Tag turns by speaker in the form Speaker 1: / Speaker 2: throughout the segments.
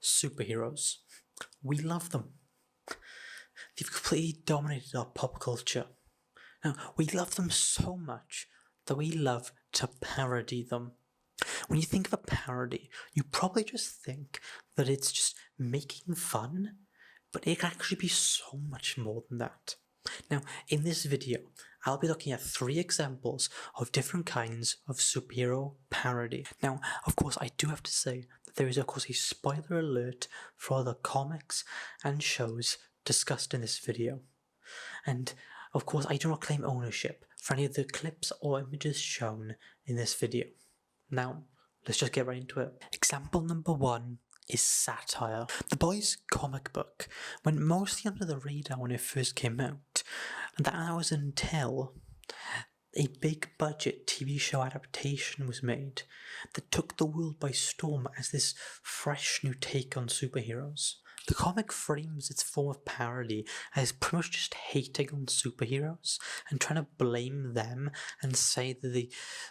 Speaker 1: Superheroes. We love them. They've completely dominated our pop culture. Now, we love them so much that we love to parody them. When you think of a parody, you probably just think that it's just making fun, but it can actually be so much more than that. Now, in this video, I'll be looking at 3 examples of different kinds of superhero parody. Now, of course, I do have to say that there is, of course, a spoiler alert for the comics and shows discussed in this video. And, of course, I do not claim ownership for any of the clips or images shown in this video. Now, let's just get right into it. Example number 1 is satire. The Boys comic book went mostly under the radar when it first came out, and that was until a big budget TV show adaptation was made that took the world by storm as this fresh new take on superheroes. The comic frames its form of parody as pretty much just hating on superheroes and trying to blame them and say that they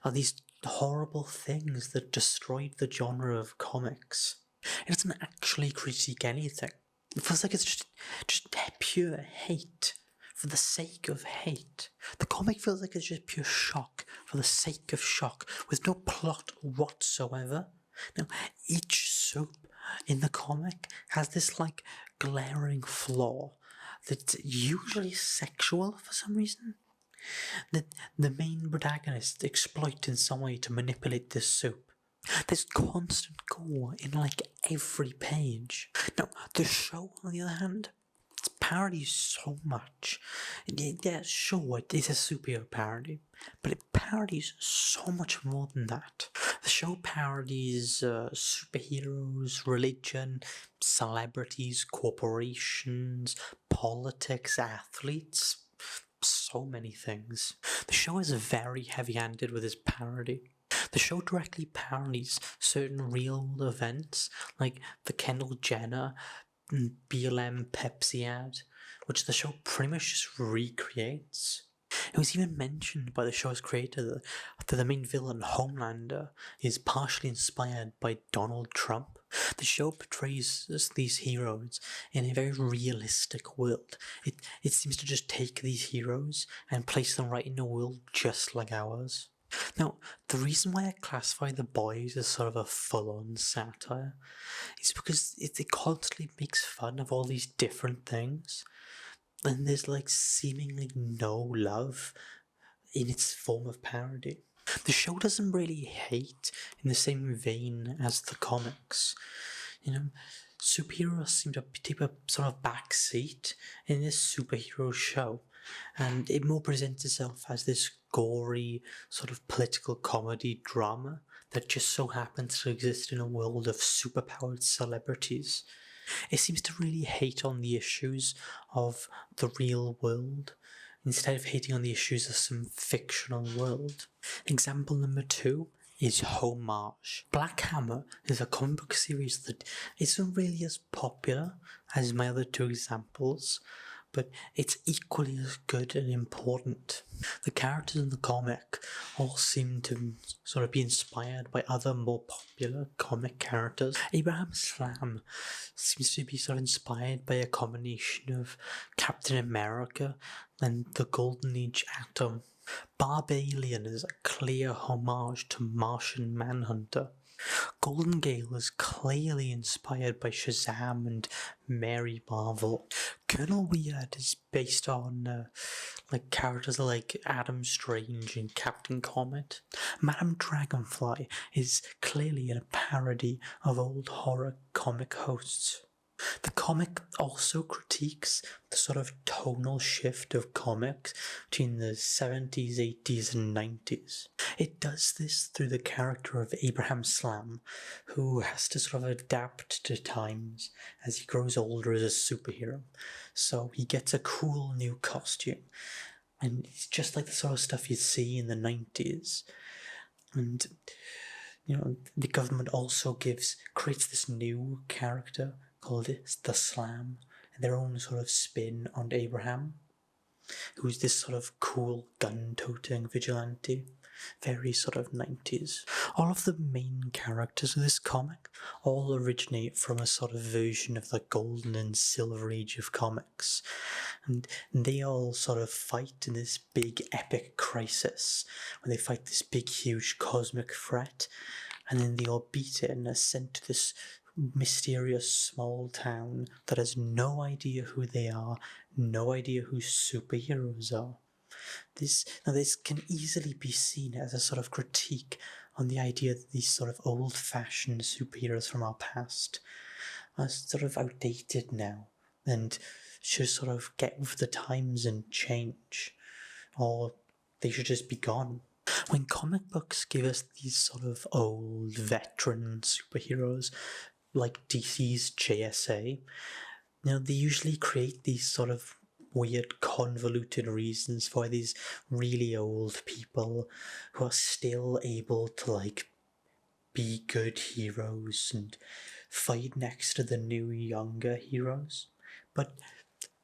Speaker 1: are these horrible things that destroyed the genre of comics. It doesn't actually critique anything. It feels like it's just pure hate for the sake of hate. The comic feels like it's just pure shock for the sake of shock, with no plot whatsoever. Now, each soap in the comic has this glaring flaw that's usually sexual for some reason. That the main protagonist exploit in some way to manipulate this soap. There's constant gore in every page. Now, the show, on the other hand, it's parodies so much. Yeah, sure, it is a superhero parody, but it parodies so much more than that. The show parodies superheroes, religion, celebrities, corporations, politics, athletes, so many things. The show is very heavy-handed with its parody. The show directly parodies certain real events, like the Kendall Jenner BLM Pepsi ad, which the show pretty much just recreates. It was even mentioned by the show's creator that the main villain, Homelander, is partially inspired by Donald Trump. The show portrays these heroes in a very realistic world. It seems to just take these heroes and place them right in a world just like ours. Now, the reason why I classify The Boys as sort of a full-on satire is because it constantly makes fun of all these different things, and there's seemingly no love in its form of parody. The show doesn't really hate in the same vein as the comics. Superheroes seem to take a sort of backseat in this superhero show, and it more presents itself as this gory sort of political comedy drama that just so happens to exist in a world of superpowered celebrities. It seems to really hate on the issues of the real world, instead of hating on the issues of some fictional world. Example number 2 is Homage. Black Hammer is a comic book series that isn't really as popular as my other 2 examples, but it's equally as good and important. The characters in the comic all seem to sort of be inspired by other more popular comic characters. Abraham Slam seems to be sort of inspired by a combination of Captain America and the Golden Age Atom. Barbalian is a clear homage to Martian Manhunter. Golden Gale is clearly inspired by Shazam and Mary Marvel. Colonel Weird is based on characters like Adam Strange and Captain Comet. Madame Dragonfly is clearly a parody of old horror comic hosts. The comic also critiques the sort of tonal shift of comics between the 70s, 80s and 90s. It does this through the character of Abraham Slam, who has to sort of adapt to times as he grows older as a superhero. So he gets a cool new costume, and it's just like the sort of stuff you'd see in the 90s. And the government also creates this new character called the Slam, and their own sort of spin on Abraham, who's this sort of cool gun-toting vigilante. very sort of 90s. All of the main characters of this comic all originate from a sort of version of the golden and silver age of comics, and they all sort of fight in this big epic crisis, where they fight this big huge cosmic threat, and then they all beat it and are sent to this mysterious small town that has no idea who they are, no idea who superheroes are. This can easily be seen as a sort of critique on the idea that these sort of old-fashioned superheroes from our past are sort of outdated now and should sort of get with the times and change, or they should just be gone. When comic books give us these sort of old veteran superheroes like DC's JSA, they usually create these sort of weird convoluted reasons for these really old people who are still able to be good heroes and fight next to the new younger heroes. But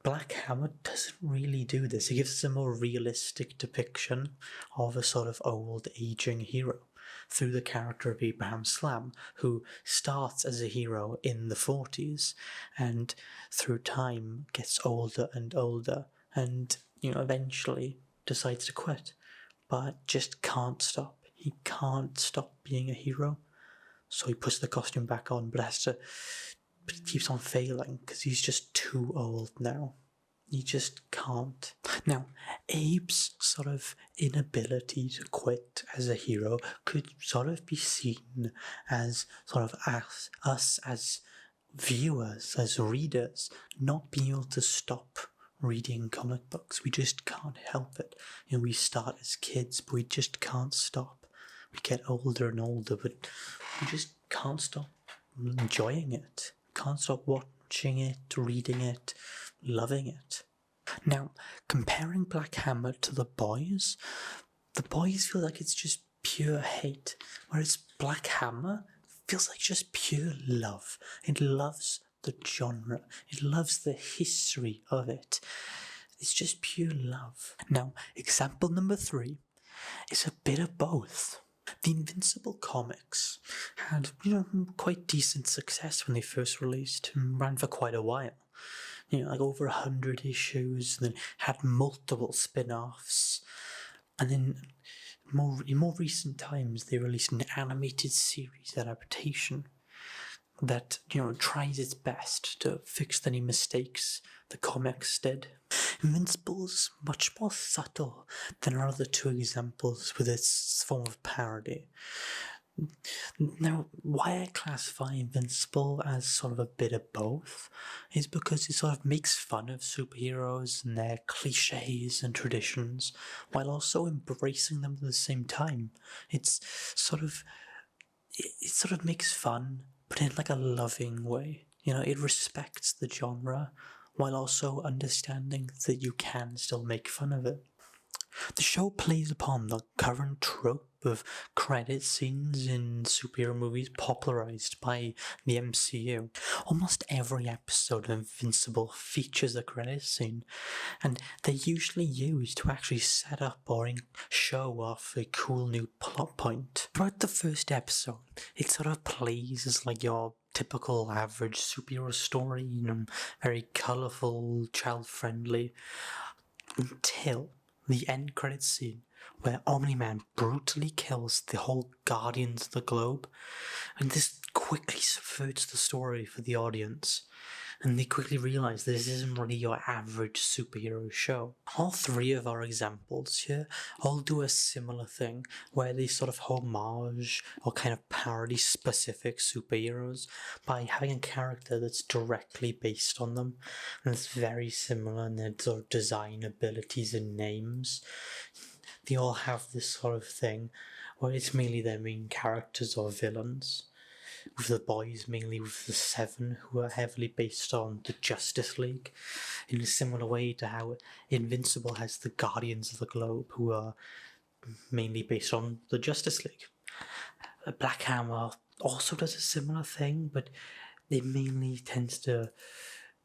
Speaker 1: Black Hammer doesn't really do this. It gives us a more realistic depiction of a sort of old aging hero through the character of Abraham Slam, who starts as a hero in the 40s and through time gets older and older and, eventually decides to quit, but just can't stop. He can't stop being a hero. So he puts the costume back on, but he keeps on failing because he's just too old now. He just can't. Now, Abe's sort of inability to quit as a hero could sort of be seen as sort of us as viewers, as readers, not being able to stop reading comic books. We just can't help it. We start as kids, but we just can't stop. We get older and older, but we just can't stop enjoying it. Can't stop watching it, reading it, loving it. Now, comparing Black Hammer to The Boys feel like it's just pure hate, whereas Black Hammer feels like just pure love. It loves the genre. It loves the history of it. It's just pure love. Now, example number 3 is a bit of both. The Invincible comics had, quite decent success when they first released and ran for quite a while. Over 100 issues, and then had multiple spin-offs. And then in more recent times, they released an animated series adaptation that, tries its best to fix any mistakes the comics did. Invincible's much more subtle than our other 2 examples with its form of parody. Now, why I classify Invincible as sort of a bit of both is because it sort of makes fun of superheroes and their cliches and traditions, while also embracing them at the same time. It sort of makes fun, but in a loving way. It respects the genre, while also understanding that you can still make fun of it. The show plays upon the current trope of credit scenes in superhero movies popularized by the MCU. Almost every episode of Invincible features a credit scene, and they're usually used to actually set up or show off a cool new plot point. Throughout the first episode, it sort of plays as your typical average superhero story, very colourful, child-friendly, until the end credits scene where Omni-Man brutally kills the whole Guardians of the Globe, and this quickly subverts the story for the audience, and they quickly realise this isn't really your average superhero show. All 3 of our examples here all do a similar thing, where they sort of homage or kind of parody specific superheroes by having a character that's directly based on them, and it's very similar in their sort of design abilities and names. They all have this sort of thing where it's mainly their main characters or villains, with the Boys mainly with the 7, who are heavily based on the Justice League, in a similar way to how Invincible has the Guardians of the Globe, who are mainly based on the Justice League. Black Hammer also does a similar thing, but it mainly tends to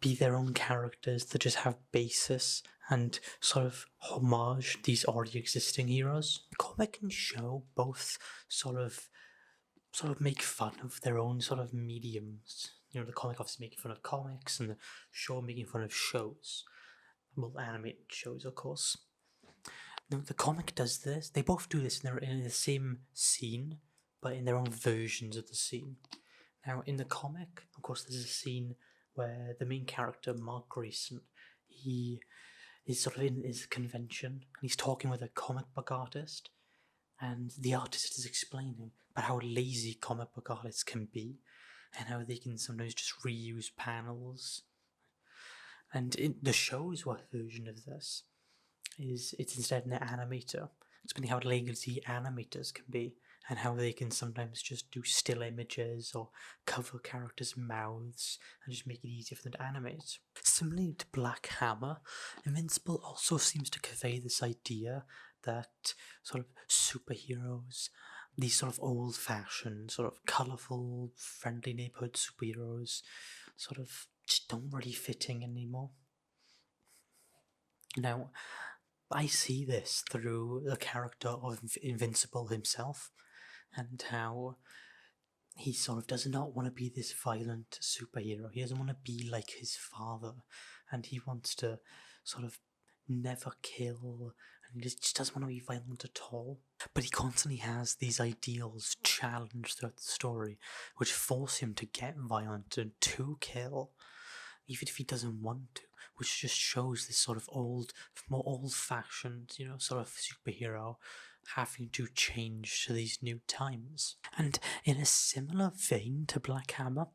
Speaker 1: be their own characters that just have basis and sort of homage these already existing heroes. The comic and show both sort of make fun of their own sort of mediums. You know, the comic obviously making fun of comics, and the show making fun of shows. Well, animated shows, of course. Now, the comic does this. They both do this, and they're in the same scene, but in their own versions of the scene. Now, in the comic, of course, there's a scene where the main character, Mark Grayson, he is sort of in his convention, and he's talking with a comic book artist, and the artist is explaining about how lazy comic book artists can be, and how they can sometimes just reuse panels. And the show's version of this is it's instead an animator explaining how lazy animators can be, and how they can sometimes just do still images or cover characters' mouths and just make it easier for them to animate. Similarly to Black Hammer, Invincible also seems to convey this idea that sort of superheroes, these sort of old-fashioned, sort of colourful, friendly neighbourhood superheroes, sort of just don't really fit in anymore. Now, I see this through the character of Invincible himself, and how he sort of does not want to be this violent superhero. He doesn't want to be like his father, and he wants to sort of never kill, and he just doesn't want to be violent at all. But he constantly has these ideals challenged throughout the story, which force him to get violent and to kill, even if he doesn't want to, which just shows this sort of more old-fashioned, sort of superhero having to change to these new times. And in a similar vein to Black Hammer,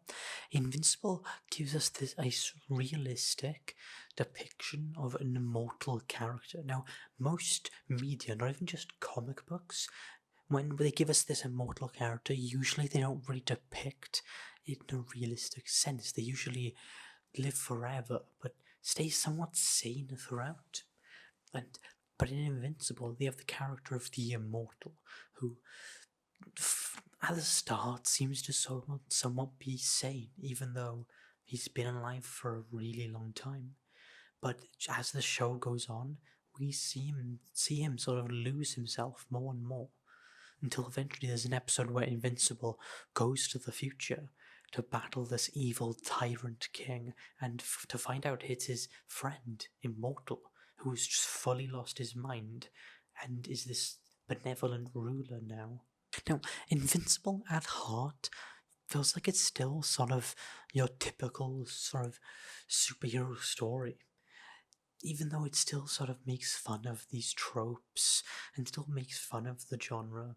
Speaker 1: Invincible gives us this realistic depiction of an immortal character. Now, most media, not even just comic books, when they give us this immortal character, usually they don't really depict it in a realistic sense. They usually live forever, but stay somewhat sane throughout. But in Invincible, they have the character of the Immortal, who at the start seems to somewhat be sane, even though he's been alive for a really long time. But as the show goes on, we see him sort of lose himself more and more, until eventually there's an episode where Invincible goes to the future to battle this evil tyrant king, and to find out it's his friend, Immortal, who's just fully lost his mind and is this benevolent ruler now. Now, Invincible at heart feels like it's still sort of your typical sort of superhero story, even though it still sort of makes fun of these tropes and still makes fun of the genre.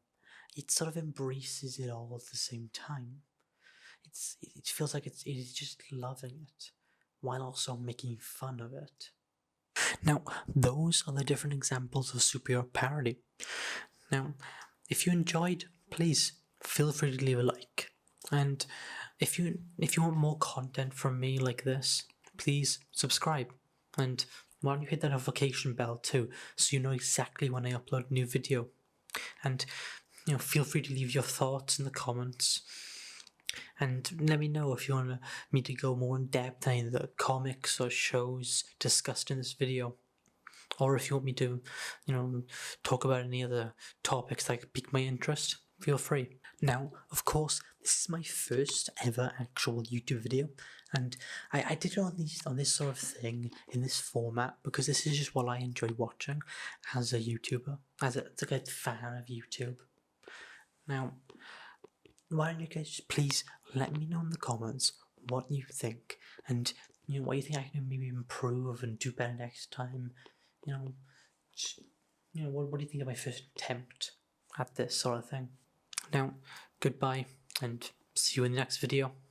Speaker 1: It sort of embraces it all at the same time. It feels like it is just loving it, while also making fun of it. Now, those are the different examples of superhero parody. Now, if you enjoyed, please feel free to leave a like. And if you want more content from me like this, please subscribe. And why don't you hit that notification bell too, so you know exactly when I upload a new video. And feel free to leave your thoughts in the comments. And let me know if you want me to go more in depth on either the comics or shows discussed in this video. Or if you want me to, talk about any other topics that pique my interest, feel free. Now, of course, this is my first ever actual YouTube video, and I did it on this sort of thing, in this format, because this is just what I enjoy watching as a YouTuber, as a fan of YouTube. Now, why don't you guys just please let me know in the comments what you think, and what you think I can maybe improve and do better next time. What do you think of my first attempt at this sort of thing? Now, goodbye, and see you in the next video.